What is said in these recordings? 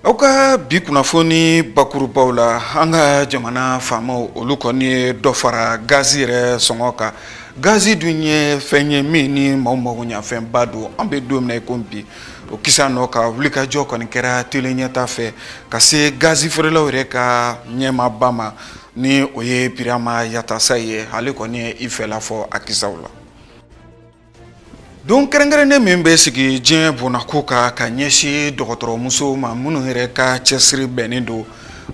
Oka bi kunnafoni bakurubaw la an ka jamana faamaw olu kɔni ye dɔ fara gazi yɛrɛ sɔngɔ kan. Gazi dun ye fɛn ye min ni maaw mago ɲɛfɛnba don an bɛ don min na i ko bi o kisa nɔ ka wulikajɔ kɔni kɛra tele ɲɛta fɛ ka se gazi feerelaw yɛrɛ ka ɲɛmaaba ma ni o ye Birama Yatasa ye ale kɔni ye i fɛla fɔ a kisaw la. Don kɛrɛnkɛrɛnnen min bɛ sigi diɲɛ bɔnnako kan ka ɲɛsin dɔgɔtɔrɔmuso ma minnu yɛrɛ ka cɛsiri bɛnnen don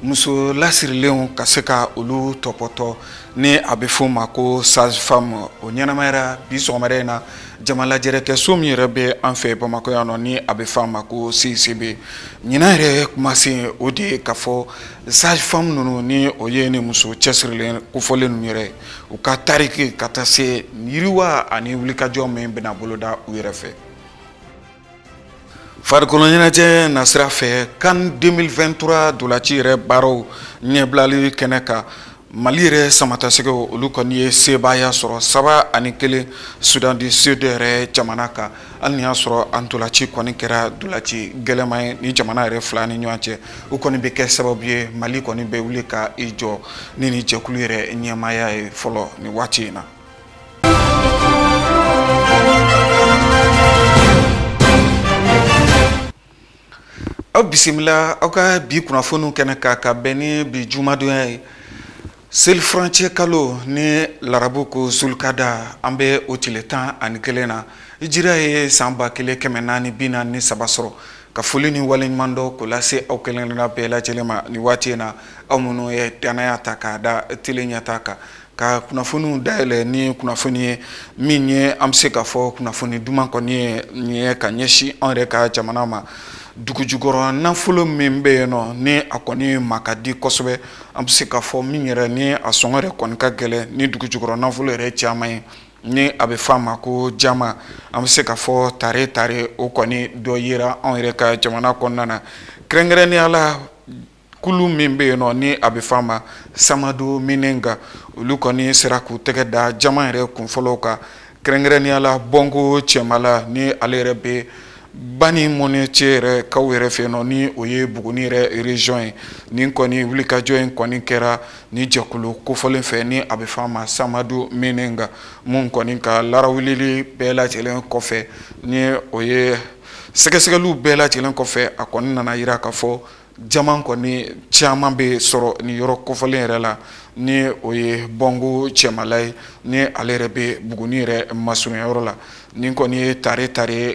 muso lasirilenw ka se ka olu tɔpɔtɔ ni a bɛ f'o ma ko sage-femme o ɲɛnamayara bi sɔgɔmada in na jama lajɛrɛkɛso min yɛrɛ bɛ an fɛ Bamakɔ yan nɔ ni a bɛ f'a ma ko CICB ɲinan yɛrɛ kumasen o de ye ka fɔ sage-femme ninnu ni o ye ni muso cɛsirilen kofɔlen ninnu yɛrɛ u ka tariki ka taa se yiriwa ani wulikajɔ min bɛna boloda u yɛrɛ fɛ. Farikolo ɲɛnajɛ nasira fɛ CAN 2023 dolaci yɛrɛ baaraw ɲɛbilali kɛnɛ kan Mali yɛrɛ samatasɛgɛw olu kɔni ye sebaaya sɔrɔ 7-1 Sudan du Sud yɛrɛ jamana kan hali ni y'a sɔrɔ an dolaci kɔni kɛra dolaci gɛlɛman ye ni jamana yɛrɛ fila ni ɲɔgɔn cɛ o kɔni bɛ kɛ sababu ye Mali kɔni bɛ wuli ka i jɔ ni ni jɛkulu yɛrɛ ɲɛmaaya ye fɔlɔ ni waati in na. Aw bisimila aw ka bi kunnafoniw kɛnɛ ka bɛn ni bi jumadonya ye selifurancɛ kalo ni larabu ko sulukada an bɛ o tile 11 na hijira ye san 1443 sɔrɔ ka foli ni waleɲuman dɔ ko lase aw kelenkelenna bɛɛ lajɛlen ma ni waati in na aw minnu ye danaya ta k'a da tele ɲɛta kan ka kunnafoniw dayɛlɛ ni kunnafoni ye min ye an bɛ se ka fɔ kunnafoni duman kɔni ye ka ɲɛsin an yɛrɛ ka jamana ma. Dugujukɔrɔ nafolo min bɛ yen nɔ ni a kɔni ma ka di kosɛbɛ an bɛ se ka fɔ min yɛrɛ ni a sɔngɔ yɛrɛ kɔni ka gɛlɛn ni dugujukɔrɔ nafolo yɛrɛ caman ye ni a bɛ f'a ma ko jama an bɛ se ka fɔ tare o kɔni dɔ yera an yɛrɛ ka jamana kɔnɔna na kɛrɛnkɛrɛnnenya la kulu min bɛ yen nɔ ni a bɛ f'a ma Samadu Minenga olu kɔni sera k'u tɛgɛ da jama yɛrɛ kunfɔlɔw kan kɛrɛnkɛrɛnnenya la Bongo Cɛmala ni ale yɛrɛ bɛ Bani Mɔnɛcɛ yɛrɛ kaw yɛrɛ fɛ yen nɔ ni o ye Buguni yɛrɛ région ye ni kɔni wulikajɔ in kɔni kɛra ni jɛkulu kofɔlen fɛ ni a bɛ f'a ma Samadu Minenga mun kɔni ka larawilili bɛɛ lajɛlen kɔfɛ ni o ye sɛgɛsɛgɛliw bɛɛ lajɛlen kɔfɛ a kɔni nana yira ka fɔ jama kɔni caman bɛ sɔrɔ ni yɔrɔ kofɔlen yɛrɛ la ni o ye Bongo Cɛmala ye ni ale yɛrɛ bɛ Buguni yɛrɛ masurunyayɔrɔ la ni kɔni ye tare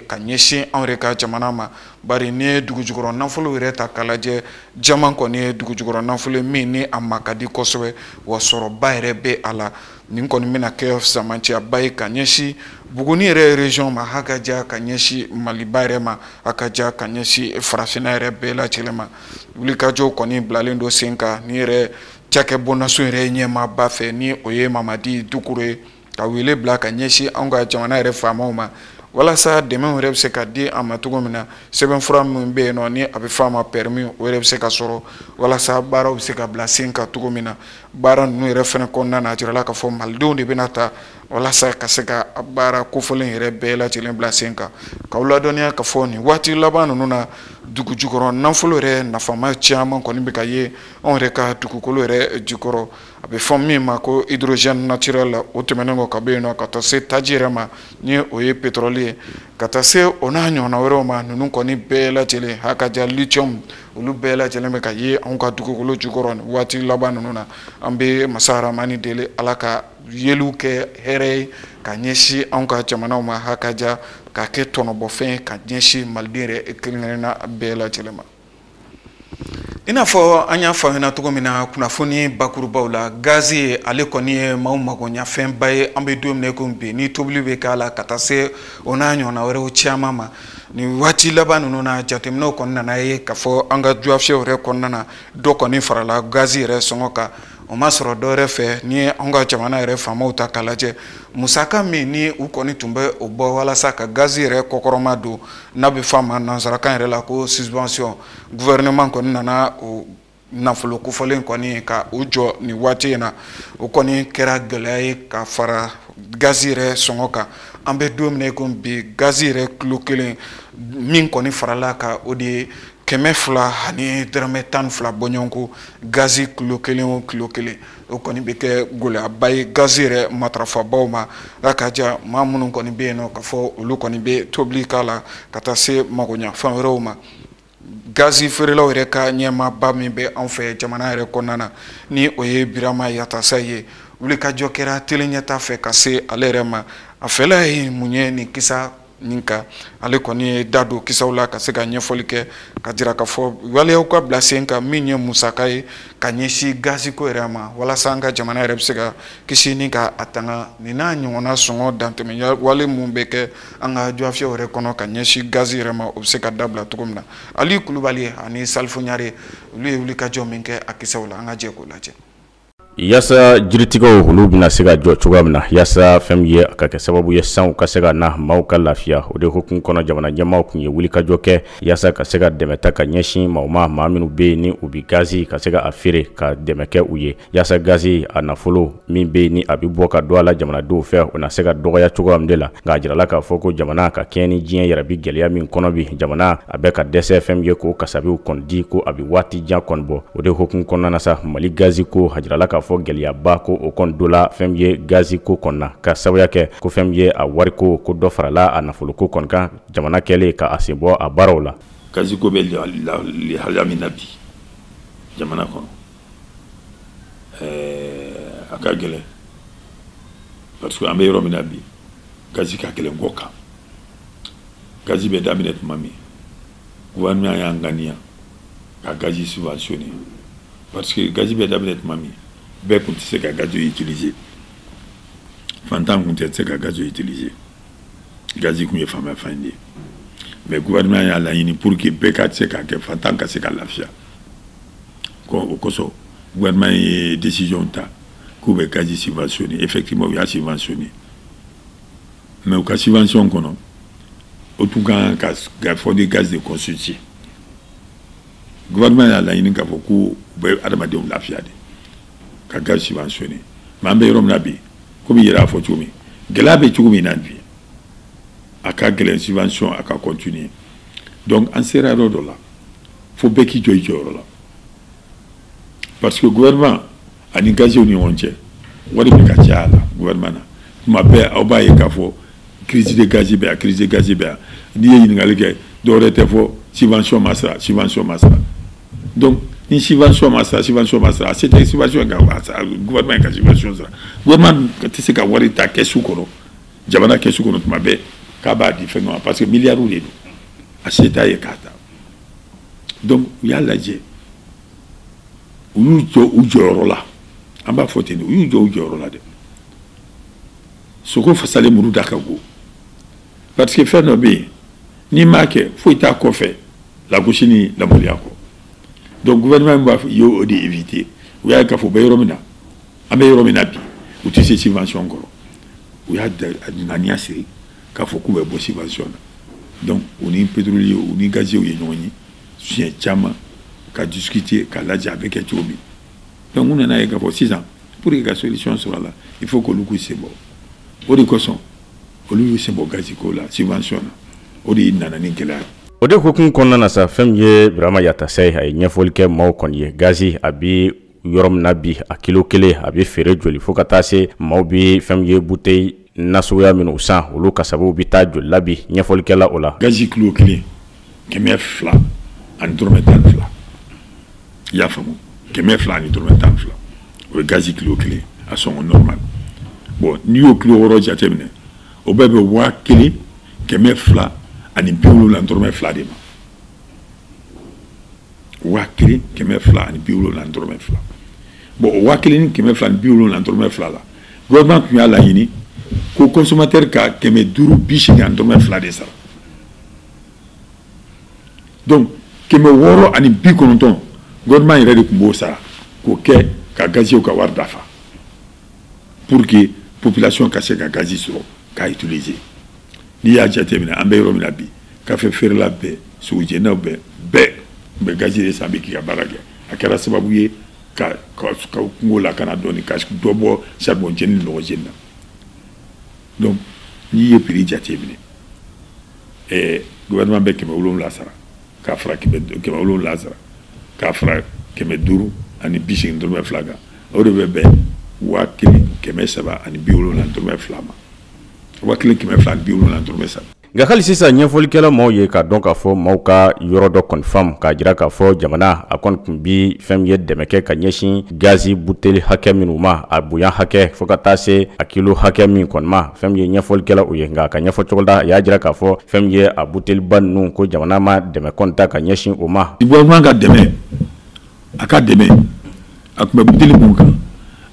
ka ɲɛsin an yɛrɛ ka jamana ma bari ni ye dugujukɔrɔ nafolo yɛrɛ ta k'a lajɛ jama kɔni ye dugujukɔrɔ nafolo min ni a ma ka di kosɛbɛ wa sɔrɔba yɛrɛ bɛ a la nin kɔni bɛna kɛ samantiyaba ye ka ɲɛsin Buguni yɛrɛ région ma a ka ja ka ɲɛsin Maliba yɛrɛ ma a ka ja ka ɲɛsin farafinna yɛrɛ bɛɛ lajɛlen ma wulikajɔ kɔni bilalen don sen kan ni yɛrɛ cakɛbɔnaso yɛrɛ ɲɛmaaba fɛ ni o ye Mamadi Dukure ye ka wele bila ka ɲɛsin an ka jamana yɛrɛ faamaw ma walasa dɛmɛ yɛrɛ bɛ se ka di a ma cogo min na sɛbɛnfura min bɛ yen nɔ ni a bɛ f'a ma permis o yɛrɛ bɛ se ka sɔrɔ walasa baaraw bɛ se ka bila sen kan cogo min na baara ninnu yɛrɛ fɛnɛ kɔnɔna na a jirala k'a fɔ malidenw de bɛna ta walasa ka se ka baara kofɔlen yɛrɛ bɛɛ lajɛlen bila sen kan k'aw ladɔnniya ka fɔ nin waati laban ninnu na dugujukɔrɔ nafolo yɛrɛ nafama caman kɔni bɛ ka ye anw yɛrɛ ka dugukolo yɛrɛ jukɔrɔ a bɛ fɔ min ma ko hydrogène naturel o tɛmɛnen kɔ ka bɔ yen nɔ ka taa se taji yɛrɛ ma ni o ye pétrole ye ka taa se o n'a ɲɔgɔnna wɛrɛw ma ninnu kɔni bɛɛ lajɛlen a ka ja lithium olu bɛɛ lajɛlen bɛ ka ye anw ka dugukolo jukɔrɔ nin waati laban ninnu na an bɛ Masa Rahamani deli Ala ka yeliw kɛ hɛrɛ ye ka ɲɛsin anw ka jamanaw ma a ka ja ka kɛ tɔnɔbɔfɛn ye ka ɲɛsin maliden yɛrɛ kelen-kelenna bɛɛ lajɛlen ma. I n'a fɔ an y'a fɔ ɲɛna cogo min na kunnafoni bakurubaw la gazi ale kɔni ye maaw magoɲafɛnba ye an bɛ don min na ko bi ni tobili bɛ k'a la ka taa se o n'a ɲɔgɔnna wɛrɛw caman ma ni waati laban ninnu na jateminɛw kɔni nana ye k'a fɔ an ka juwafiyɛw yɛrɛ kɔnɔna na dɔ kɔni farala gazi yɛrɛ sɔngɔ kan o ma sɔrɔ dɔ wɛrɛ fɛ ni an ka jamana yɛrɛ faamaw ta k'a lajɛ musaka min ni u kɔni tun bɛ o bɔ walasa ka gazi yɛrɛ kɔkɔrɔma don n'a bɛ fɔ a ma nansarakan yɛrɛ la ko subvention gouvernement kɔni nana o nafolo kofɔlen kɔni ka o jɔ nin waati in na o kɔni kɛra gɛlɛya ye ka fara gazi yɛrɛ sɔngɔ kan an bɛ don min na ko bi gazi yɛrɛ kilo kelen min kɔni farala ka o de ye 200 ani dɔrɔmɛ 12 bɔɲɔgɔn ko gazi kilo kelen o kilo kelen o kɔni bɛ kɛ gɛlɛyaba ye gazi yɛrɛ matarafabaw ma a ka ja maa minnu kɔni bɛ yen nɔ ka fɔ olu kɔni bɛ tobili k'a la ka taa se magoɲafɛn wɛrɛw ma gazi feerelaw yɛrɛ ka ɲɛmaaba min bɛ an fɛ jamana yɛrɛ kɔnɔna na ni o ye Birama Yatasa ye wulikajɔ kɛra tele ɲɛta fɛ ka se ale yɛrɛ ma a fɛla ye mun ye nin kisa nin kan ale kɔni ye da don kisaw la ka se ka ɲɛfɔli kɛ ka jira ka fɔ waleyaw ka bila sen kan min ye musaka ye ka ɲɛsin gazi ko yɛrɛ ma walasa an ka jamana yɛrɛ bɛ se ka kisi ni ka a tanga nin n'a ɲɔgɔnna sɔngɔ dantɛmɛ wale mun bɛ kɛ an ka jɔafiyɛw yɛrɛ kɔnɔ ka ɲɛsin gazi yɛrɛ ma o bɛ se ka dabila cogo min na Ali Kulubali ani Salifu Ɲare olu ye wulikajɔ min kɛ a kisaw la an ka jɛ k'o lajɛ. Yasa jiritigɛw olu bɛna se ka jɔ cogoya min na yasa fɛn ye ka kɛ sababu ye sanw ka se ka na maaw ka lafiya o de hukumu kɔnɔ jamana ɲɛmaaw kun ye wulikajɔ kɛ yasa ka se ka dɛmɛ ta ka ɲɛsin maaw ma maa minnu bɛ yen ni u bɛ gazi ka se ka a feere ka dɛmɛ kɛ u ye yasa gazi a nafolo min bɛ yen ni a bɛ bɔ ka don a la jamanadenw fɛ o na se ka dɔgɔya cogoya min de la nka a jirala k'a fɔ ko jamana ka kɛɲɛ ni diɲɛ yɛrɛ bɛ gɛlɛya min kɔnɔ bi jamana a bɛ ka dɛsɛ fɛn ye k'o kasabiw kɔni di ko a bɛ waati jan kɔni bɔ o de hukumu kɔnɔna na sa Mali gazi ko a jirala k'a fɔ gɛlɛyaba ko o kɔni dola fɛn ye gazi ko kɔnɔna ka sababuya kɛ ko fɛn ye a wari ko dɔ farala a nafolo ko kɔni kan jamana kɛlen ka a sen bɔ a baaraw la gazi ko bɛ lahalaya min na bi jamana kɔnɔ a ka gɛlɛn parce que an bɛ yɔrɔ min na bi gazi ka gɛlɛn kɔ kan gazi bɛ daminɛ tuma min gouvernement y'an ŋaniya ka gazi subventionné parce que gazi bɛ daminɛ tuma min bɛɛ tun tɛ se ka gazi utiliser fantan tun tɛ se ka gazi utiliser gazi tun ye faama fan de ye mais gouvernement y'a laɲini pour que bɛɛ ka se ka kɛ fantan ka se ka lafiya o kosɔn gouvernement ye décision ta k'u bɛ gazi subventionné effectivement u y'a subventionné mais u ka subvention kɔnɔ o tun kan ka fɔ de gaz de construction gouvernement y'a laɲini k'a fɔ k'u bɛ adamadenw lafiya de ka gaz subventionné mais an bɛ yɔrɔ min na bi komi yɛrɛ y'a fɔ cogo min gɛlɛya bɛ cogo min na bi a ka gɛlɛn subvention a ka continuer donc an sera yɔrɔ dɔ la fo bɛɛ k'i jɔ i jɔyɔrɔ la parce que gouvernement ani gaziw ni ɲɔgɔn cɛ wari bɛ ka caya a la gouvernement na tuma bɛɛ aw b'a ye k'a fɔ crise de gazi bɛ yan crise de gazi bɛ yan n'i ye ɲininkali kɛ dɔwɛrɛ tɛ fɔ subvention ma sara subvention ma sara donc ni subvention ma sara subvention ma sara c'est une subvention ka gouvernement ka subvention sara gouvernement tɛ se ka wari ta kɛsu kɔnɔ jamana kɛsu kɔnɔ tuma bɛɛ k'a b'a di fɛn parce que milliards de don a se t'a ye k'a ta donc u y'a lajɛ u y'u jɔ u jɔyɔrɔ la an b'a fɔ ten de u y'u jɔ u jɔyɔrɔ la dɛ sogo fasalen muru da ka go parce que fɛn dɔ bɛ yen n'i m'a kɛ foyi t'a kɔfɛ lagosi ni lamɔliya kɔ donc gouvernement b'a fɔ i y'o de éviter u y'a ye k'a fɔ u bɛ yɔrɔ min na an bɛ yɔrɔ min na bi u tɛ se subvention kɔrɔ u y'a ŋaniya siri k'a fɔ k'u bɛ bɔ subvention na donc u ni pétrolier u ni gaziers ye ɲɔgɔn ye siɲɛ caman ka discuter ka lajɛ a bɛ kɛ cogo min donc u nana ye k'a fɔ sisan pour que ka solution sɔrɔ a la il faut k'olu k'u sen bɔ o de kosɔn olu y'u sen bɔ gazi ko la subvention na o de nana ni gɛlɛya ye. O de hukumu kɔnɔna na sa fɛn ye Birama Yatasa ye a ye ɲɛfɔli kɛ maaw kɔni ye gazi a bɛ yɔrɔ min na bi a kilo kelen a bɛ feere joli fo ka taa se maaw bɛ fɛn ye bouteille nasuguya minnu san olu kasabiw bɛ taa joli la bi ɲɛfɔlikɛla o la. gazi kilo kelen 200 ani dɔrɔmɛ 12 i y'a faamu 200 ani dɔrɔmɛ 12 o ye gazi kilo kelen a sɔngɔ normal bon n'i y'o kilo wɔɔrɔ jateminɛ o bɛɛ bɛ 1,200 ani 70 de ma 1,200 ani 70 bon o 1,200 ani 70 la gouvernement tun y'a laɲini ko consommateur ka 580 ani 2 de sara donc 690 gouvernement yɛrɛ de tun b'o sara k'o kɛ ka gazi ka war dafa pour que population ka se ka gazi sɔrɔ k'a utiliser n'i y'a jateminɛ an bɛ yɔrɔ min na bi kafe feerela bɛɛ sugujɛnaw bɛɛ gazi de san bɛ k'i ka baara kɛ a kɛra sababu ye ka kungo lakana dɔɔni ka dɔ bɔ charbon jeni ni nɔgɔ jeni na donc n'i ye prix jateminɛ gouvernement bɛ 700 sara k'a fara 700 sara k'a fara 500 ani 80 dɔrɔmɛ 2 kan o de bɛ bɛn 1370 ani 70 dɔrɔmɛ 2 ma 1200 ani 70 dɔrɔmɛ 3. nka hali sisan ɲɛfɔlikɛla maaw ye k'a dɔn k'a fɔ maaw ka yɔrɔ dɔ kɔni faamu k'a jira k'a fɔ jamana a kɔni tun bi fɛn min ye dɛmɛ kɛ ka ɲɛsin gazi buteli hakɛ minnu ma a bonya hakɛ fo ka taa se a kilo hakɛ min kɔni ma fɛn min ye ɲɛfɔlikɛla o ye nka a ka ɲɛfɔ cogo la a y'a jira k'a fɔ fɛn min ye a buteliba ninnu ko jamana ma dɛmɛ kɔni ta ka ɲɛsin o ma. gouvernement ka dɛmɛ a ka dɛmɛ a tun bɛ buteli mun kan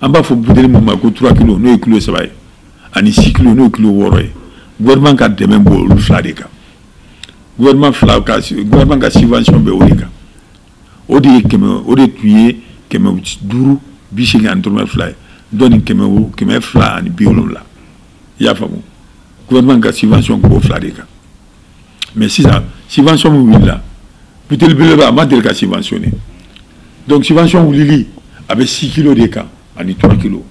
an b'a fɔ buteli mun ma ko 3 kilos n'o ye kilo 3 ye ani 6 kilos n'o ye kilo 6 ye. gouvernement ka dɛmɛ b'o olu 2 de kan gouvernement ka subvention bɛ o de kan o de ye o de tun ye 580 ani dɔrɔmɛ 2 ye dɔɔni 200 ani 70 i y'a faamu gouvernement ka subvention b'o 2 de kan mais sisan subvention min wulila buteli belebeleba a ma deli ka subventionné donc subvention wulili a bɛ 6 kilos de kan ani 3 kilos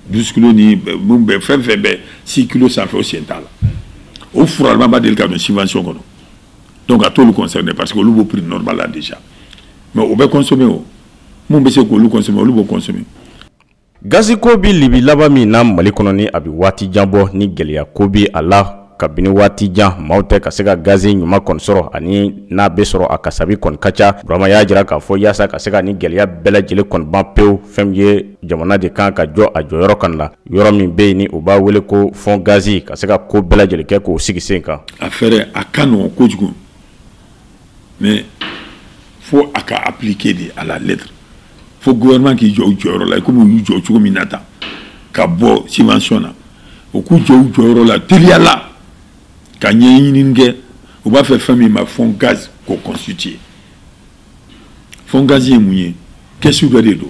12 kilos ni mun bɛ fɛn fɛn bɛ 6 kilos sanfɛ o sen t'a la o furalama b'a deli ka mɛn subvention kɔnɔ donc a t'olu concerné parce que olu b'o prix normal la déjà mais o bɛ consommer o mun bɛ se k'olu consommer olu b'o consommer. gazi ko bi libi laban min na mali kɔnɔ ni a bɛ waati jan bɔ ni gɛlɛya ko bi a la kabini waati jan maaw tɛ ka se ka gazi ɲuman kɔni sɔrɔ ani n'a bɛ sɔrɔ a kasabi kɔni ka ca burama y'a jira k'a fɔ yaasa ka se ka ni gɛlɛya bɛɛ lajɛlen kɔni ban pewu fɛn ye jamana de kan ka jɔ a jɔyɔrɔ kan la yɔrɔ min bɛ yen ni o b'a wele ko fond gazi ka se ka ko bɛɛ lajɛlen kɛ k'o sigi sen kan. a fɛɛrɛ a ka nɔgɔn kojugu mais fo a ka appliquer de à la lettre fo gouvernement k'i jɔ o jɔyɔrɔ la komi u y'u jɔ cogo min na tan ka bɔ subvention na o k'u jɔ u jɔyɔrɔ la teliya la. ka ɲɛɲini kɛ u b'a fɛ fɛn min ma fond gaz k'o constituer fond gaz ye mun ye kɛsu dɔ de don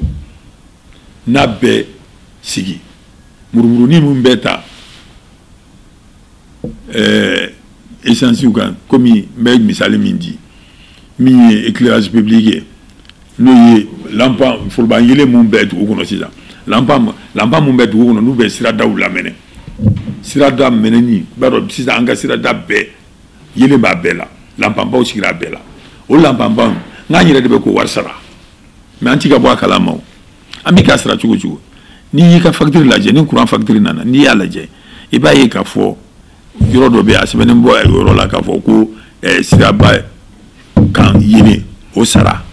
n'a bɛɛ sigi murumurunin min bɛ ta essence kan komi n bɛ misali min di min ye éclairage public ye n'o ye lampan foroba yelen mun bɛ dugu kɔnɔ sisan lampan mun bɛ dugu kɔnɔ n'u bɛ siradaw lamɛnɛ sirada mɛnɛni b'a dɔn sisan an ka sirada bɛɛ yelen b'a bɛɛ la lanpanbaw sigira a bɛɛ la o lanpanbaw n'an yɛrɛ de bɛ k'o wari sara mais an ti ka bɔ a kalama o an bɛ k'a sara cogo cogo n'i y'i ka facture lajɛ ni courant facture nana n'i y'a lajɛ i b'a ye k'a fɔ yɔrɔ dɔ bɛ yen a sɛbɛnnen bɔ yɔrɔ la k'a fɔ ko siraba kan yelen o sara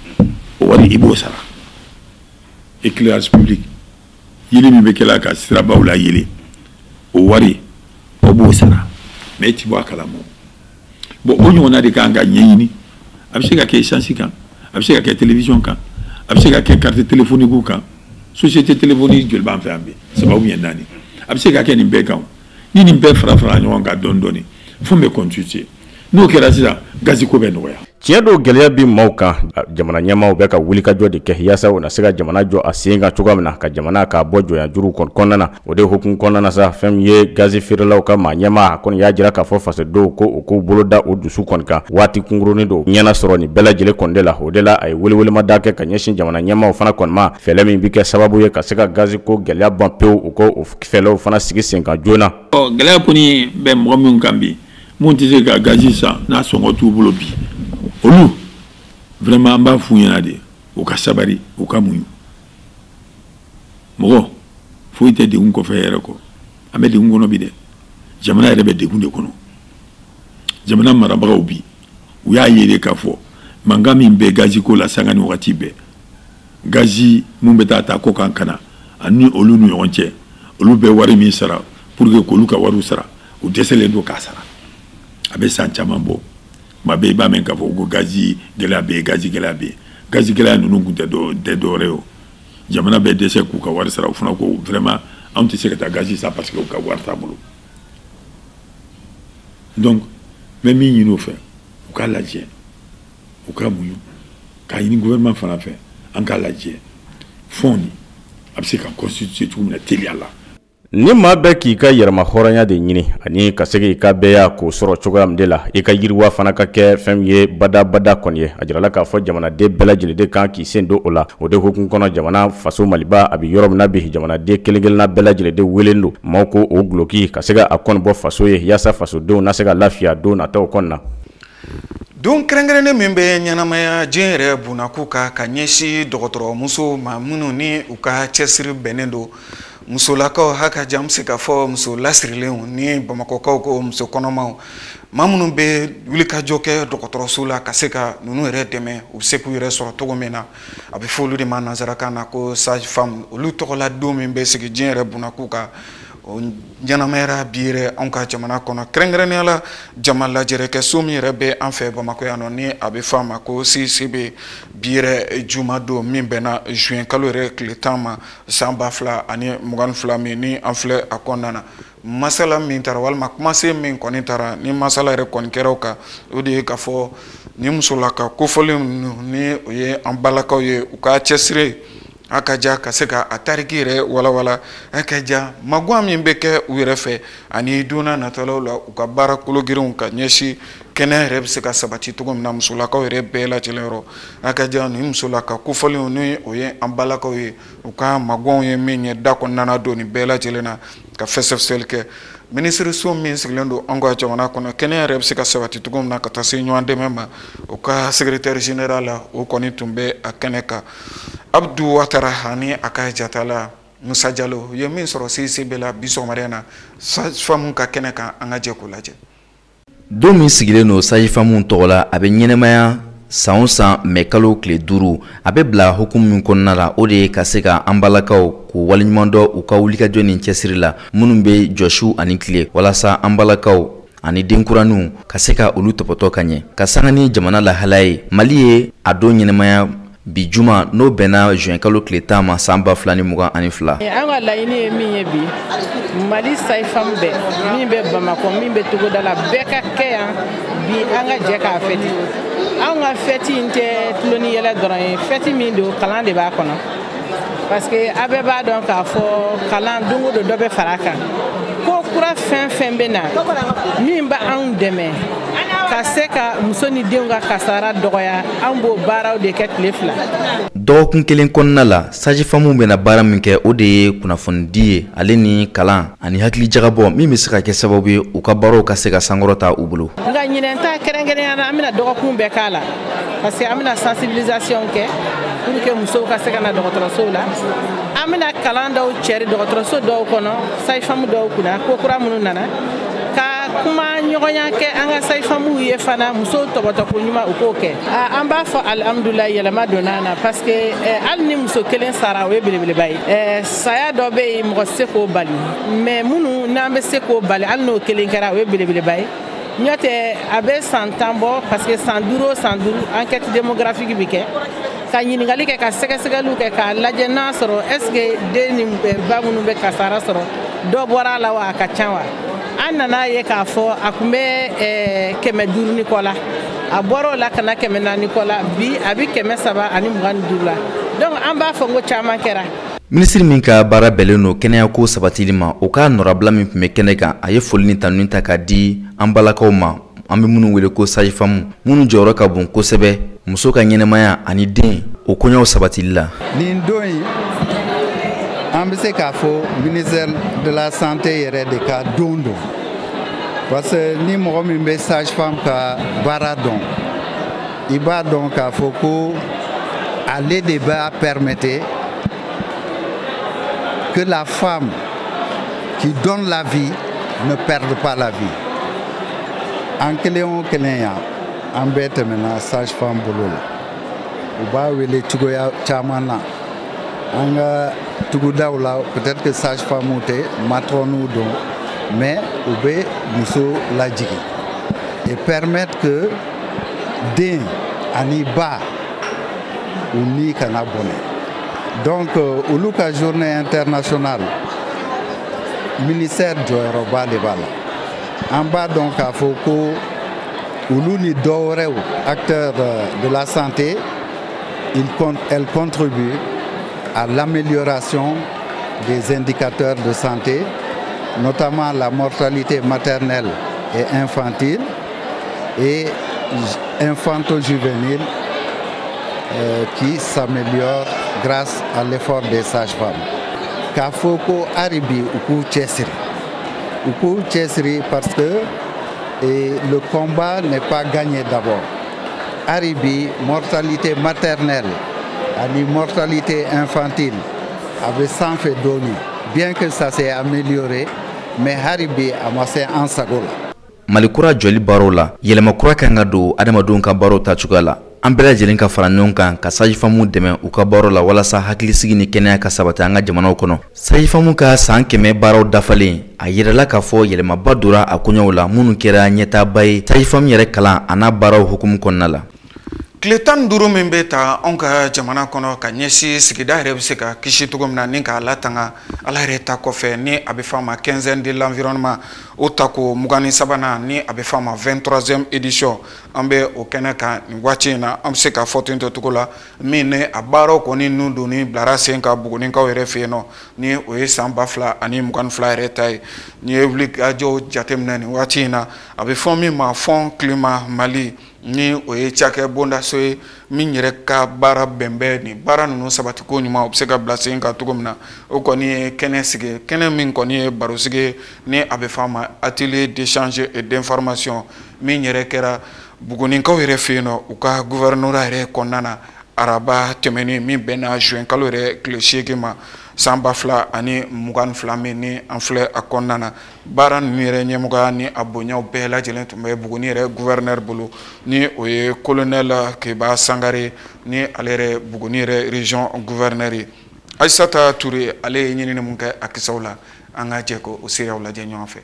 o wari i b'o sara éclairage public yelen min bɛ kɛla ka sirabaw la yelen o wari o b'o sara mais ti bɔ a kalama bon o ɲɔgɔnna de kan ka ɲɛɲini a bɛ se ka kɛ essence kan a bɛ se ka kɛ télévision kan a bɛ se ka kɛ carte téléphonique kan société téléphonique joli b'an fɛ yan bi sababu ye 4 a bɛ se ka kɛ nin bɛɛ kan ni nin bɛɛ fara ɲɔgɔn kan dɔɔni dɔɔni fo bɛ constituer n'o kɛra sisan gazi ko bɛ nɔgɔya. tiɲɛ don gɛlɛya bi maaw kan jamana ɲɛmaaw bɛ ka wulikajɔ de kɛ yaasa u na se ka jamana jɔ a sen kan cogoya min na ka jamana k'a bɔ jɔnya juru kɔnɔna na o de hukumu kɔnɔna na sa fɛn min ye gazi feerelaw ka maa ɲɛmaa a kɔni y'a jira k'a fɔ fasodenw ko u k'u bolo da o dusu kɔni kan waati kunkurunin don ɲɛna sɔrɔ nin bɛɛ lajɛlen kɔni de la o de la a ye welewelema kɛ ka ɲɛsin jamana ɲɛmaaw fana kɔni ma fɛlɛ min bi kɛ sababu ye ka se ka gazi ko gɛlɛya ban pewu u ko o fɛlɛw fana sigi sen kan joona. gɛlɛya kɔni bɛ mɔgɔ min kan bi mun tɛ se ka gazi san n'a sɔngɔ t'u bolo bi olu vraiment an b'a f'u ɲɛna de u ka sabari u ka muɲu mɔgɔ foyi tɛ degun kɔfɛ yɛrɛ kɔ an bɛ degun kɔnɔ bi dɛ jamana yɛrɛ bɛ degun de kɔnɔ jamana marabagaw bi u y'a ye de k'a fɔ mankan min bɛ gazi ko la sanga ni wagati bɛɛ gazi mun bɛ taa ko kan kana ani olu ni ɲɔgɔn cɛ olu bɛ wari min sara pour que k'olu ka wariw sara u dɛsɛlen don k'a sara a bɛ san caman bɔ ma bɛ i b'a mɛn k'a fɔ ko gazi gɛlɛya bɛ yen gazi gɛlɛya bɛ yen gazi gɛlɛya ninnu tun tɛ dɔwɛrɛ ye o jamana bɛ dɛsɛ k'u ka wari sara o fana ko vraiment anw tɛ se ka taa gazi san parce que u ka wari t'a bolo donc n bɛ min ɲini o fɛ u k'a lajɛ u ka muɲu k'a ɲini gouvernement fana fɛ an k'a lajɛ fond a bɛ se ka constituer cogo min na teliya la. Ni maa bɛɛ k'i ka yɛrɛma hɔrɔnya de ɲini ani ka se i ka bɛɛ k'o sɔrɔ cogoya min de la i ka yiriwa fana ka kɛ fɛn ye badabada kɔni ye a jirala k'a fɔ jamanaden bɛɛ lajɛlen de kan k'i sen don o la o de hukumu kɔnɔ jamana faso Maliba a bɛ yɔrɔ min na bi jamanaden kelen-kelenna bɛɛ lajɛlen de welen don maaw ko o guloki ka se a kɔni bɔ faso ye yaasa fasodenw na se ka lafiya don nataw kɔnɔ na. Don kɛrɛnkɛrɛnnen min bɛ ɲɛnamaya diɲɛ yɛrɛ bunako ka ɲɛsin dɔgɔtɔrɔmuso ma minnu ni u ka cɛsiri bɛnnen don musolakaw haka jam se ka fɔ muso lasirilenw ni bamakɔkaw ko muso kɔnɔmaw maa minnu bɛ wulikajɔ kɛ dɔgɔtɔrɔso la ka se ka ninnu yɛrɛ dɛmɛ u bɛ se k'u yɛrɛ sɔrɔ cogo min na a bɛ fɔ olu de ma nanzarakan na ko sage femme olu tɔgɔla don min bɛ sigi diɲɛ yɛrɛ bunako kan o ɲɛnamayara bi yɛrɛ anw ka jamana kɔnɔ kɛrɛnkɛrɛnnenya la jama lajɛrɛkɛ so min yɛrɛ bɛ an fɛ Bamakɔ yan nɔ ni a bɛ fɔ a ma ko CCB bi yɛrɛ juma don min bɛnna juin kalo yɛrɛ tile 10 ma san 2022 min ni an filɛ a kɔnɔna na masala min taara walima kumasen min kɔni taara ni masala yɛrɛ kɔni kɛra o kan o de ye k'a fɔ ni musolaka kofɔlen ni o ye an balakaw ye u ka cɛsiri a ka ja ka se ka a tariki yɛrɛ walawala a ka ja maguwa min bɛ kɛ u yɛrɛ fɛ ani donna natalaw la u ka baara kologirinw ka ɲɛsin kɛnɛ yɛrɛ bɛ se ka sabati cogo min na musolakaw yɛrɛ bɛɛ lajɛlen yɔrɔ a ka ja ni musolaka kofɔlenw ni o ye an balakaw ye u ka maguwaw ye min ye da kɔnɔna don nin bɛɛ lajɛlen na ka fɛsɛfɛsɛli kɛ minisiriso min sigilen don an ka jamana kɔnɔ kɛnɛ yɛrɛ bɛ se ka sabati cogo min na ka taa se ɲɔgɔn dɛmɛ ma o ka secrétaire général la o kɔni tun bɛ a kɛnɛ kan Abdou Ouattara ani a ka jatala Musa Jalo ye min sɔrɔ CCB la bi sɔgɔmada in na sage-femme ka kɛnɛ kan an ka jɛ k'o lajɛ. Don min sigilen don sage-femme tɔgɔ la a bɛ ɲɛnɛmaya san o san mɛ kalo tile 5 a bɛ bila hukumu min kɔnɔna la o de ye ka se ka an balakaw k'u waleɲuman dɔn u ka wulikajɔ ni cɛsiri la minnu bɛ jɔsu ani tile walasa an balakaw ani denkuraniw ka se ka olu tɔpɔtɔ ka ɲɛ ka sanga ni jamana lahala ye Mali ye a don ɲɛnɛmaya bi juma n'o bɛnna juin kalo tile 10 ma san 2022 an ka laɲini ye min ye bi Mali sage-femme bɛɛ min bɛ Bamakɔ min bɛ Togoda la bɛɛ ka kɛ yan bi an ka jɛ k'a fêter an ka fête in tɛ tulo ni yɛlɛ dɔrɔn ye fête min don kalan de b'a kɔnɔ parce que a bɛɛ b'a dɔn k'a fɔ kalan don o don dɔ bɛ fara a kan ko kura fɛn fɛn bɛ na min bɛ anw dɛmɛ ka se ka muso ni denw ka kasara dɔgɔya an b'o baaraw de kɛ tile 2 dɔgɔkun kelen kɔnɔna la sage-femme bɛna baara min kɛ o de ye kunnafonidi ye ale ni kalan ani hakili jagabɔ min bɛ se ka kɛ sababu ye u ka baaraw ka se ka sankɔrɔta u bolo nka ɲinɛn ta kɛrɛnkɛrɛnnenya la an bɛna dɔgɔkun bɛɛ k'a la parce que an bɛna sensibilisation kɛ pour que musow ka se ka na dɔgɔtɔrɔsow la an bɛna kalan dɔw cɛri dɔgɔtɔrɔso dɔw kɔnɔ sage-femme dɔw kunna ko kura minnu nana ka kuma ɲɔgɔnya kɛ an ka sage-femme ye fana musow tɔbɔtɔ ko ɲuman u k'o kɛ an b'a fɔ alhamdulillah yɛlɛma donna na parce que hali ni muso kelen sara o ye belebeleba ye saya dɔ bɛ yen mɔgɔ se k'o bali mais minnu n'an bɛ se k'o bali hali n'o kelen kɛra o ye belebeleba ye ɲɔtɛ a bɛ san 10 bɔ parce que san 5 o san 5 enquête démographique bɛ kɛ ka ɲininkali kɛ ka sɛgɛsɛgɛliw kɛ k'a lajɛ n'a sɔrɔ est-ce que den ni ba minnu bɛ kasara sɔrɔ dɔ bɔra a la wa a ka ca wa an nana ye k'a fɔ a tun bɛ 500 ni kɔ la a bɔra o la ka na 400 kɔ la bi a bɛ 325 la donc an b'a fɔ n ko caman kɛra. Minisiri min ka baara bɛlen don kɛnɛyako sabatili ma o ka nɔrabila min tun bɛ kɛnɛ kan a ye foli ni tanuni ta k'a di an balakaw ma an bɛ minnu wele ko sage-femme minnu jɔyɔrɔ ka bon kosɛbɛ muso ka ɲɛnɛmaya ani den o koɲɛw sabatili la. Nin don in an bɛ se k'a fɔ ministère de la santé yɛrɛ de ka don don parce que ni mɔgɔ min bɛ sage-femme ka baara dɔn i b'a dɔn k'a fɔ ko ale de b'a permettre que la femme qui donne la vie ne perde pas la vie. En kelen o kelen yan an bɛɛ tɛmɛna sage-femme bolo la u b'a wele cogoya caman na an ka tugudaw la peut-être que sage-femme tɛ matrɔnw don mais u bɛ muso lajigi et permettre que den ani ba u ni kana bɔnɛ. Donc olu ka journée internationale ministère jɔyɔrɔba de b'a la an b'a dɔn k'a fɔ ko olu ni dɔ wɛrɛw acteurs de la santé elle contribue à l'amélioration des indicateurs de santé, notamment la mortalité maternelle et infantile et infanto-juvénile qui s'améliore grâce à l'effort des sages-femmes. Kafoko Aribi Uku Tchessri parce que le combat n'est pas gagné d'abord. Aribi, mortalité maternelle, mortalité infantile, avait sans fait donner. Bien que ça s'est amélioré, mais Haribi a massé en sagola. Malikura joli baro la yelema kura kan ka don adamadenw ka baro ta cogoya la an bɛɛ lajɛlen ka fara ɲɔgɔn kan ka sajifamu dɛmɛ u ka baro la walasa hakilisigi ni kɛnɛya ka sabati an ka jamanaw kɔnɔ. Sajifamu ka san 100 baaraw dafalen a yirala k'a fɔ yɛlɛmaba donna a koɲɛw la minnu kɛra ɲɛtaaba ye sajifamu yɛrɛ kalan a n'a baaraw hukumu kɔnɔna la. Tile 15 min bɛ ta anw ka jamana kɔnɔ ka ɲɛsin sigida yɛrɛ bɛ se ka kisi cogo min na ni k'a latanga ala yɛrɛ ta kɔfɛ ni a bɛ f'a ma 15 de l'environnement o tako 23nan ni a bɛ f'a ma 23e édition an bɛ o kɛnɛ kan nin waati in na an bɛ se ka fɔ ten tɔ cogo la min ni a baaraw kɔni nu donni bilara sen ka Bugunikaw yɛrɛ fɛ yen nɔ ni o ye san 2022 yɛrɛ ta ye ni ye wulikajɔw jateminɛ nin waati in na a bɛ fɔ min ma Fond Climat Mali ni o ye cakɛ bondaso ye min yɛrɛ ka baara bɛnbɛn ni baara ninnu sabati ko ɲuman o bɛ se ka bila sen kan cogo min na o kɔni ye kɛnɛ sigi kɛnɛ min kɔni ye baro sigi ni a bɛ f'a ma atelier d'échange et d'information min yɛrɛ kɛra Bugunikaw yɛrɛ fɛ yen nɔ u ka gouvernorat yɛrɛ kɔnɔna na araba tɛmɛnen min bɛnna juin kalo yɛrɛ tile 8 ma san 2022 min ni an filɛ a kɔnɔna na baara ninnu yɛrɛ ɲɛmɔgɔya ni a bonyaw bɛɛ lajɛlen tun bɛ Buguni yɛrɛ gouverneur bolo ni o ye colonel Keba Sangare ni ale yɛrɛ Buguni yɛrɛ région gouverneur ye Aissata Touré ale ye ɲinini mun kɛ a kisaw la an ka jɛ ko o seerew lajɛ ɲɔgɔn fɛ.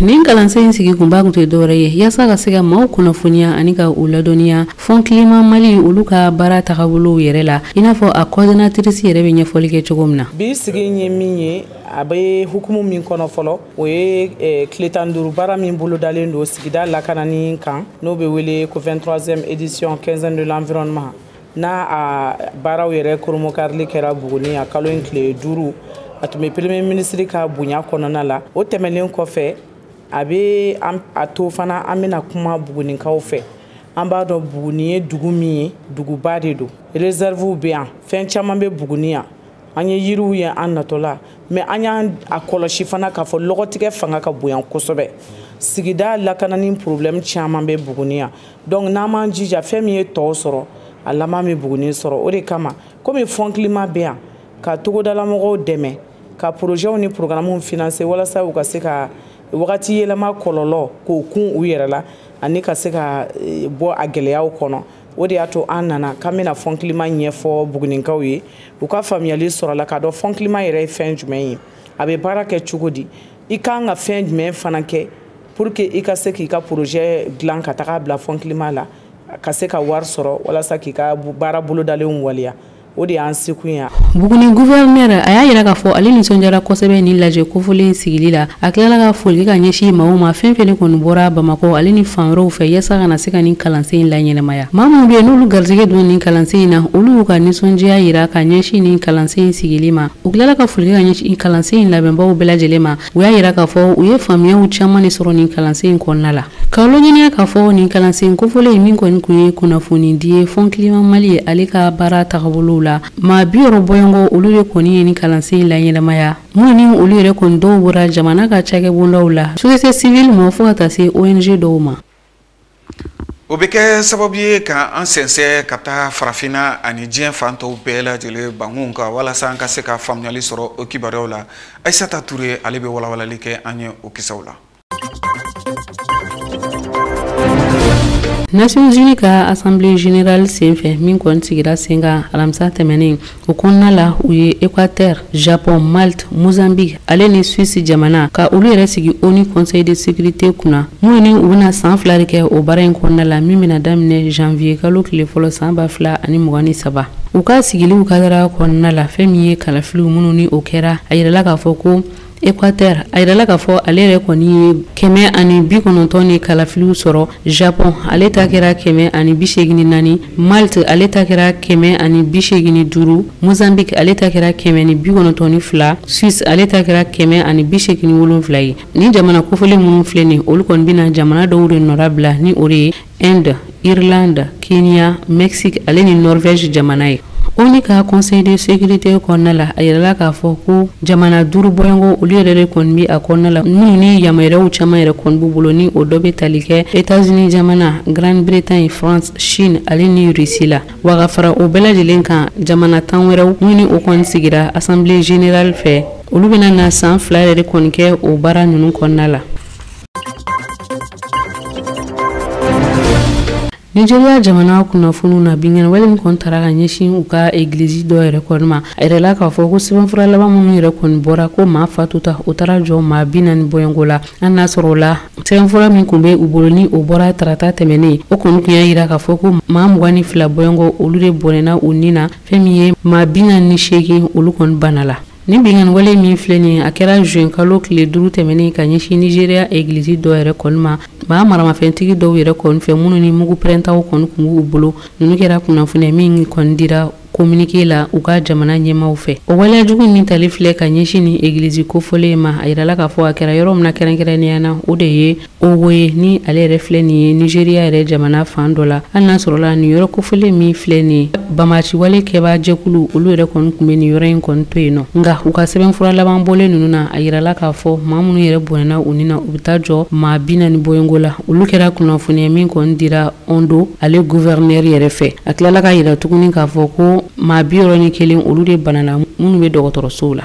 Nin kalansen sigi kunba kun tɛ dɔwɛrɛ ye yasa ka se ka maaw kunnafoniya ani ka u ladɔnniya Fond Climat Mali olu ka baara tagabolow yɛrɛ la i n'a fɔ a coordinatrice yɛrɛ bɛ ɲɛfɔli kɛ cogo min na. Bi sigi ye min ye a bɛ hukumu min kɔnɔ fɔlɔ o ye tile 15 baara min bolodalen don sigida lakanani kan n'o bɛ wele ko 23e édition 15 de l'environnement n'a a baaraw yɛrɛ koromokarili kɛra Buguni a kalo in tile 5 a tun bɛ premier ministre ka bonya kɔnɔna la o tɛmɛnen kɔfɛ a bɛ a to fana an bɛna kuma Bugunikaw fɛ an b'a dɔn Buguni ye dugu min ye duguba de don réserve bɛ yan fɛn caman bɛ Buguni yan an ye yiriw ye an natɔla mais an y'an a kɔlɔsi fana k'a fɔ lɔgɔtigɛ fanga ka bonya kosɛbɛ sigida lakanani problème caman bɛ Buguni yan donc n'an m'an jija fɛn min ye tɔw sɔrɔ a laban bɛ Buguni sɔrɔ o de kama komi Fond Climat bɛ yan ka togodalamɔgɔw dɛmɛ ka projets ni programmes financer walasa u ka se ka wagati yɛlɛma kɔlɔlɔ k'o kun u yɛrɛ la ani ka se ka bɔ a gɛlɛyaw kɔnɔ o de y'a to an nana k'an bɛna Fond Climat ɲɛfɔ Bugunikaw ye u ka faamuyali sɔrɔ la k'a dɔn Fond Climat yɛrɛ ye fɛn jumɛn ye a bɛ baara kɛ cogo di i kan ka fɛn jumɛn fana kɛ pour que i ka se k'i ka projet dilan ka taga bila Fond Climat la ka se ka wari sɔrɔ walasa k'i ka baara bolodalenw waliya o de y'an sekun ya. Buguni gouverneur a y'a yira k'a fɔ ale nisɔndiyara kosɛbɛ ni lajɛ kofɔlen sigili la a tilala ka foli ka ɲɛsin maaw ma fɛn fɛn kɔni bɔra Bamakɔ ale ni fan wɛrɛw fɛ yasa kana se ka nin kalansen in laɲɛnɛmaya maa minnu bɛ yen n'olu garisɛgɛ don nin kalansen in na olu y'u ka nisɔndiya yira ka ɲɛsin nin kalansen in sigili ma u tilala ka foli ka ɲɛsin kalansen in labɛnbaw bɛɛ lajɛlen ma u y'a yira k'a fɔ u ye faamuyaw caman de sɔrɔ nin kalansen in kɔnɔna la ka ɲiniya k'a fɔ nin kalansen kofɔlen min kɔni kun ye kunnafoni di ye Fond Climat Mali ale ka baara tagabolow la maa 60 bɔɲɔgɔn olu de kɔni ye nin kalansen in laɲɛnɛmaya minnu ni olu yɛrɛ kɔni dɔw bɔra jamana ka cakɛbondaw la société civile ma fo ka taa se ONG dɔw ma. O bɛ kɛ sababu ye ka an sɛnsɛn ka taa farafinna ani diɲɛ fan tɔw bɛɛ lajɛlen bankun kan walasa an ka se ka faamuyali sɔrɔ o kibaruyaw la Aissata Touré ale bɛ walawalali kɛ an ye o kisaw la. Nations Unies ka Assemblée Générale senfɛ min kɔni sigira sen kan alamisa tɛmɛnen o kɔnɔna la u ye Équateur, Japon, Malte, Mozambique ale ni Suisse jamana ka olu yɛrɛ sigi ONU Conseil de sécurité kunna minnu ni u bɛna san 2 de kɛ o baara in kɔnɔna la min bɛna daminɛ janvier kalo tile fɔlɔ san 2023 u ka sigiliw kadara kɔnɔna la fɛn min ye kalafiliw minnu ni o kɛra a yirala k'a fɔ ko Équateur a yirala k'a fɔ ale yɛrɛ kɔni ye 190 ni kalafiliw sɔrɔ. Japon ale ta kɛra 184, Malte ale ta kɛra 185, Mozambique ale ta kɛra 192, Suisse ale ta kɛra 187 ye. Ni jamana kofɔlen minnu filɛ nin olu kɔni bɛna jamana dɔw de nɔra bila ni o de ye Inde, Irlande, Kenya, Mexique ale ni Norvège jamana ye. ONU ka Conseil de sécurité kɔnɔna la a yirala k'a fɔ ko jamana 5 bɔɲɔgɔn olu yɛrɛ de kɔni bɛ a kɔnɔna la minnu ni yamaruyaw caman yɛrɛ kɔni b'u bolo ni o dɔ bɛ tali kɛ États-Unis jamana, Grande-Bretagne, France, Chine ale ni Russie la. Wa ka fara o bɛɛ lajɛlen kan jamana 10 wɛrɛw minnu ni o kɔni sigira Assemblée générale fɛ olu bɛna na san 2 yɛrɛ de kɔni kɛ o baara ninnu kɔnɔna la. Nigeria jamana kunnafoniw na bingana wale min tara ka ɲɛsin u ka église dɔ yɛrɛ kɔni ma a yɛrɛla k'a fɔ ko sɛbɛnfura laban minnu yɛrɛ kɔni bɔra ko maa fatuta o taara jɔ maa 40 bɔɲɔngo la an n'a sɔrɔ la sɛbɛnfura min kun bɛ u bolo ni o bɔra tarata tɛmɛnen o kɔni tun y'a yira k'a fɔ ko maa 22 bɔɲɔngo olu de bɔnɛna u ni na fɛn min ye maa 48 olu kɔni bana la. Ni bingani wale min filɛ nin a kɛra juin kalo tile 5 tɛmɛnen ka ɲɛsin Nigeria église dɔ yɛrɛ kɔni ma maa maramafɛntigi dɔw yɛrɛ kɔni fɛ minnu ni mugu pɛrɛntaw kɔni kun b'u bolo ninnu kɛra kunnafoni min kɔni dira communiqué la u ka jamana ɲɛmaw fɛ. O waleyajugu min tali filɛ ka ɲɛsin ni église kofɔlen ma a yirala k'a fɔ a kɛra yɔrɔ min na kɛrɛnkɛrɛnnenya na o de ye Owoye ni ale yɛrɛ filɛ nin ye Nigeria yɛrɛ jamana fan dɔ la hali n'a sɔrɔ la nin yɔrɔ kofɔlen min filɛ nin ye bamaci wale kɛbaa jɛkulu olu yɛrɛ kɔni kun bɛ nin yɔrɔ in kɔni to yen nɔ nka u ka sɛbɛnfura laban bɔlen ninnu na a yirala k'a fɔ maa minnu yɛrɛ bɔnɛna u ni na u bɛ taa jɔ maa 40 bɔɲɔngo la olu kɛra kunnafoniya min kɔni dira Ondo ale gouverneur yɛrɛ fɛ a tilala ka yira tuguni k'a fɔ ko maa 91 olu de banana minnu bɛ dɔgɔtɔrɔsow la.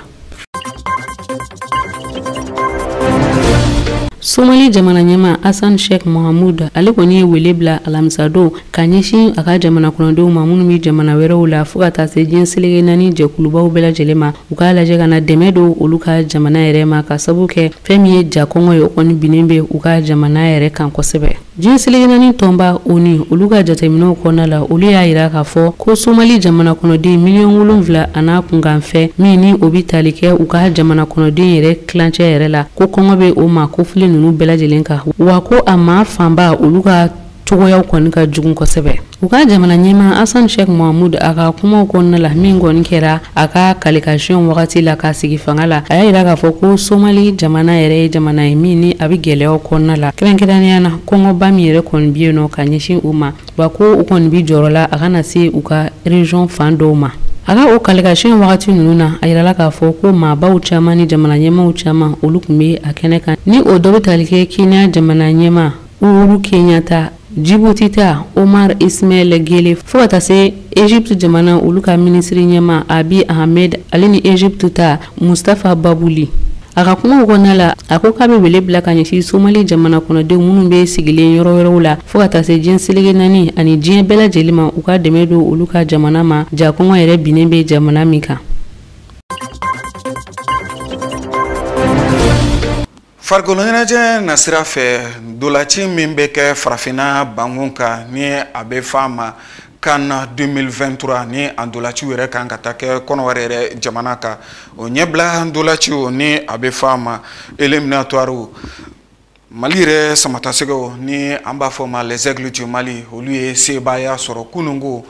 Somali jamana ɲɛma Hassan Sheikh Mohamud ale kɔni ye wele bila alamisa don ka ɲɛsin a ka jamana kɔnɔdenw ma minnu bɛ jamana wɛrɛw la fo ka taa se diɲɛ selege naani jɛkulubaw bɛɛ lajɛlen ma u k'a lajɛ ka na dɛmɛ don olu ka jamana yɛrɛ ma ka sabu kɛ fɛn min ye jakɔngɔ ye o kɔni binnen bɛ u ka jamana yɛrɛ kan kosɛbɛ. Diɲɛ selege naani tɔnba ONU olu ka jateminɛw kɔnɔna la olu y'a yira k'a fɔ ko Somali jamana kɔnɔden miliyɔn 7 a n'a kunkanfɛ min ni o bɛ tali kɛ u ka jamana kɔnɔden yɛrɛ tilancɛ yɛrɛ la ko kɔngɔ bɛ o ma ko fili ninnu bɛɛ lajɛlen kan wa ko a maa fanba olu ka cogoyaw kɔni ka jugu kosɛbɛ. U ka jamana ɲɛma Hassan Sheikh Mohamud a ka kumaw kɔnɔna la min kɔni kɛra a ka qualification wagati la ka sigi fanga la a y'a yira k'a fɔ ko Somali jamana yɛrɛ ye jamana ye min ni a bɛ gɛlɛyaw kɔnɔna la kɛrɛnkɛrɛnnenya na kɔngɔba min yɛrɛ kɔni bɛ yen nɔ ka ɲɛsin u ma wa ko u kɔni bɛ jɔyɔrɔ la a kana se u ka région fan dɔw ma. A ka o qualification wagati ninnu na a yirala k'a fɔ ko maabaw caman ni jamana ɲɛmaw caman olu tun bɛ a kɛnɛ kan ni o dɔ bɛ tali kɛ Kenya jamana ɲɛma Uhuru Kenyatta, Djibouti ta Omar Ismail Gele fo ka taa se Egypte jamana olu ka ministre ɲɛma Abiy Ahmed ale ni Egypte ta Mustafa Babuli. A ka kumaw kɔnɔna la a ko k'a bɛ wele bila ka ɲɛsin Somali jamana kɔnɔdenw minnu bɛ sigilen yɔrɔ wɛrɛw la fo ka taa se diɲɛ selege naani ani diɲɛ bɛɛ lajɛlen ma u ka dɛmɛ don olu ka jamana ma jakɔngɔ yɛrɛ binnen bɛ jamana min kan. Farikolo ɲɛnajɛ na sira fɛ dolaci min bɛ kɛ farafinna bankun kan ni a bɛ f'a ma CAN 2023 ni a dolaciw yɛrɛ kan ka taa kɛ kɔnɔwari yɛrɛ jamana kan o ɲɛbila dolaciw ni a bɛ f'a ma éliminatoires Mali yɛrɛ samatasegaw ni an b'a fɔ ma les aigles du Mali olu ye sebaaya sɔrɔ kunungo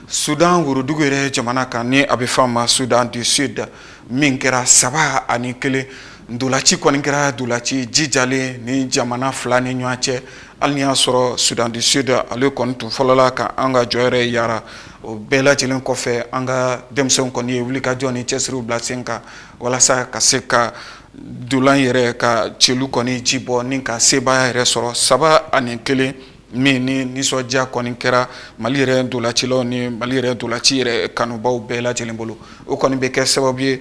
Sudan worodugu yɛrɛ jamana kan ni a bɛ f'a ma Sudan du Sud min kɛra 3-1 ndolaci kɔni kɛra dolaci jijalen ni jamana fila ni ɲɔgɔn cɛ hali ni y'a sɔrɔ Sudan du Sud ale kɔni tun fɔlɔla ka an ka jɔyɔrɔ yara o bɛɛ lajɛlen kɔfɛ an ka denmisɛnw kɔni ye wulikajɔ ni cɛsiriw bila sen kan walasa ka se ka dolan yɛrɛ ka celu kɔni ci bɔ ni ka sebaaya yɛrɛ sɔrɔ 3-1 min ni nisɔndiya kɔni kɛra Mali yɛrɛ dolacilaw ni Mali yɛrɛ dolaci yɛrɛ kanubaw bɛɛ lajɛlen bolo o kɔni bɛ kɛ sababu ye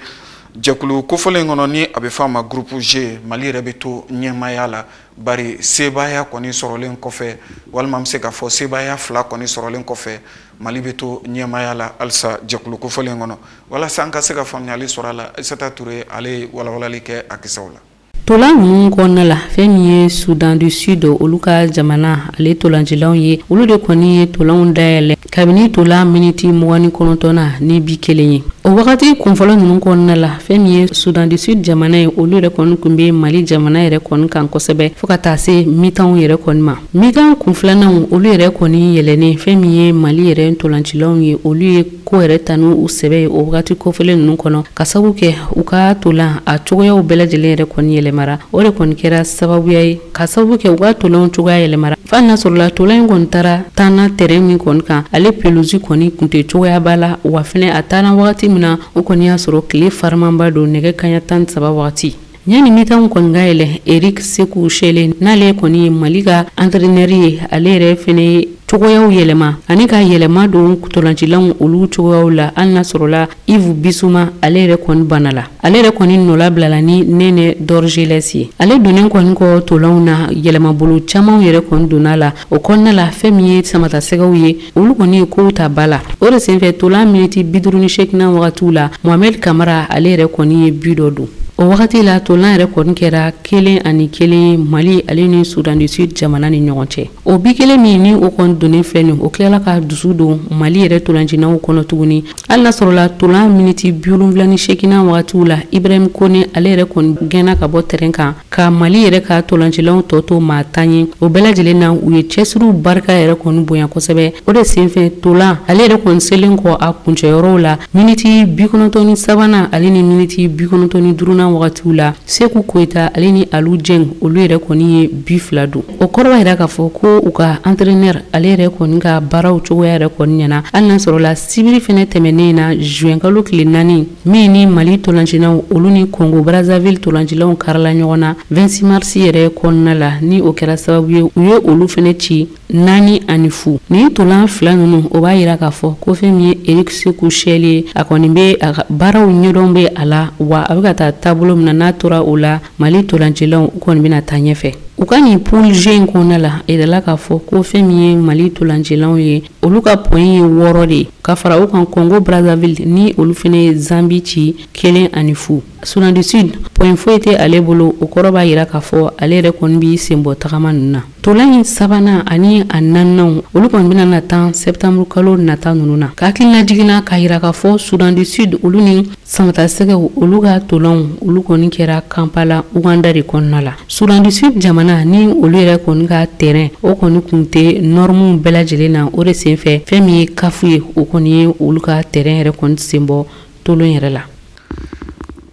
jɛkulu kofɔlen kɔnɔ ni a bɛ f'a ma groupe G Mali yɛrɛ bɛ to ɲɛmaaya la bari sebaaya kɔni sɔrɔlen kɔfɛ walima an bɛ se k'a fɔ sebaaya 2 kɔni sɔrɔlen kɔfɛ Mali bɛ to ɲɛmaaya la halisa jɛkulu kofɔlen kɔnɔ walasa an ka se ka faamuyali sɔrɔ a la Aissata Touré ale ye walawalali kɛ a kisɛw la. Tolan ninnu kɔnɔna la fɛn min ye Sudan du Sud olu ka jamana ale tolancilaw ye olu de kɔni ye tolanw dayɛlɛ kabini tolan miniti 29 ni bi kelen ye o wagati kunfɔlɔ ninnu kɔnɔna la fɛn min ye Sudan du Sud jamana ye olu yɛrɛ kɔni kun bɛ Mali jamana yɛrɛ kɔni kan kosɛbɛ fo ka taa se mitanw yɛrɛ kɔni ma mitan kunfilananw olu yɛrɛ kɔni yɛlɛnen fɛn min ye Mali yɛrɛ ntolancilaw ye olu ye ko yɛrɛ tanu u sɛbɛ ye o wagati kofɔlen ninnu kɔnɔ ka sababu kɛ u ka tolan a cogoyaw bɛɛ lajɛlen yɛrɛ kɔni yɛlɛmara o de kɔni kɛra sababuya ye ka sababu kɛ u ka tolanw cogoya yɛlɛmara fa n'a sɔrɔla tolan in kɔni taara taana terrain min kɔni kan ale pelusi kɔni kun tɛ cogoya b'a la wa fɛnɛ a taara wagati min na o kɔni y'a sɔrɔ tile farimanba don nɛgɛ kaɲa 13 wagati ɲani mitanw kɔni ka yɛlɛ Eric Sekou Chelle n'ale kɔni ye Mali ka entraîneur ye ale yɛrɛ fɛnɛ cogoyaw yɛlɛma ani ka yɛlɛma don tolancilanw olu cogoyaw la hali n'a sɔrɔla Yves Bissouma ale yɛrɛ kɔni bana la ale yɛrɛ kɔni nɔla bilala ni Nene Dorgeles ye ale donnen kɔni kɔ tolanw na yɛlɛmabolo camanw yɛrɛ kɔni donna la o kɔnɔna la fɛn min ye samatasɛgɛw ye olu kɔni ye kow ta ba la o de senfɛ tolan miniti 58 wagatiw la Mohamed Kamara ale yɛrɛ kɔni ye bi dɔ don o wagati la tolan yɛrɛ kɔni kɛra 1-1 Mali ale ni Sudan du Sud jamana ni ɲɔgɔn cɛ o bi kelen min ni o kɔni donnen filɛ nin o tilala ka dusu don Mali yɛrɛ tolancinaw kɔnɔ tuguni hali n'a sɔrɔla tolan miniti 78 wagatiw la Ibrahim Kone ale yɛrɛ kɔni gɛnna ka bɔ terrain kan ka Mali yɛrɛ ka tolancilaw tɔ to maa 10 ye o bɛɛ lajɛlen na u ye cɛsiriw barika yɛrɛ kɔni bonya kosɛbɛ o de senfɛ tolan ale yɛrɛ kɔni selen kɔ a kuncɛyɔrɔw la miniti 93 ale ni miniti 95 wagatiw la Sekou Koita ale ni Alou Dieng olu yɛrɛ kɔni ye bi 2 don o kɔrɔ b'a yira k'a fɔ ko u ka entraîneur ale yɛrɛ kɔni ka baaraw cogoya yɛrɛ kɔni ɲɛna hali n'a sɔrɔla sibiri fɛnɛ tɛmɛnen na juin kalo tile 4 min ni Mali tolancinaw olu ni Congo Brazzaville tolancilaw karala ɲɔgɔn na 26 mars yɛrɛ kɔnɔna la ni o kɛra sababu ye u ye olu fɛnɛ ci 4-0 ni tolan 2 ninnu o b'a yira k'a fɔ ko fɛn min ye Eric Sekou Chelle a kɔni bɛ a ka baaraw ɲɛdɔn bɛ a la wa a bɛ ka taa taabolo min na n'a tora o la Mali tolancilaw u kɔni bɛna taa ɲɛfɛ u ka nin pool G in kɔnɔna la yɛrɛla k'a fɔ ko fɛn min ye Mali tolancilaw ye olu ka point ye 6 de ka fara u kan Congo Brazzaville ni olu fɛnɛ ye Zambie ci 1-0 Sudan du Sud point foyi tɛ ale bolo o kɔrɔ b'a yira k'a fɔ ale yɛrɛ kɔni b'i senbɔ tagama ninnu na tolan in 3nan ani a 4nan olu kɔni bɛna na tan septembre kalo nata ninnu na ka hakilina jiginna k'a yira k'a fɔ Sudan du Sud olu ni samatasɛgɛw olu ka tolanw olu kɔni kɛra Kampala Uganda de kɔnɔna la Sudan du Sud jamana ni olu yɛrɛ kɔni ka terrain o kɔni kun tɛ normes bɛɛ lajɛlen na o de senfɛ fɛn min ye kafu ye o kɔni ye olu ka terrain yɛrɛ kɔni senbɔ tolon yɛrɛ la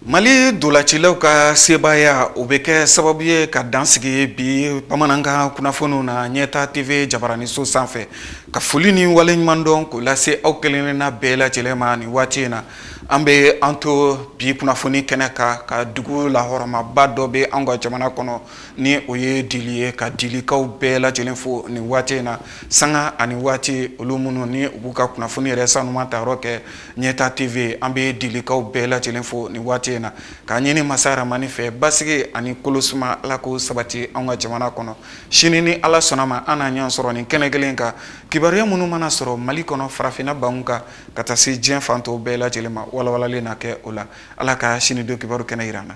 Mali dolacilaw ka sebaya o bɛ kɛ sababu ye ka dansigi bi bamanankan kunnafoniw na ɲɛta TV jabaraniso sanfɛ ka foli ni waleɲuman dɔn k'o lase aw kelenna bɛɛ lajɛlen ma nin waati in na an bɛ an to bi kunnafoni kɛnɛ ka dugu lahɔrɔmaba dɔ bɛ an ka jamana kɔnɔ ni o ye dili ye ka dilikaw bɛɛ lajɛlen fo nin waati in na sanga ani waati olu minnu ni u b'u ka kunnafoni yɛrɛ sanuman ta yɔrɔ kɛ ɲɛta TV an bɛ dilikaw bɛɛ lajɛlen fo nin waati in na k'a ɲini masa ramani fɛ basigi ani kolosuma ala ko sabati an ka jamana kɔnɔ sini ni ala sɔnna ma an n'a ɲɔgɔn sɔrɔ nin kɛnɛ kelen kan kibaruya minnu mana sɔrɔ Mali kɔnɔ farafinna banw kan ka taa se diɲɛ fan tɔw bɛɛ lajɛlen ma walawalalen na kɛ o la ala ka sini don kibaru kɛnɛ yir'an na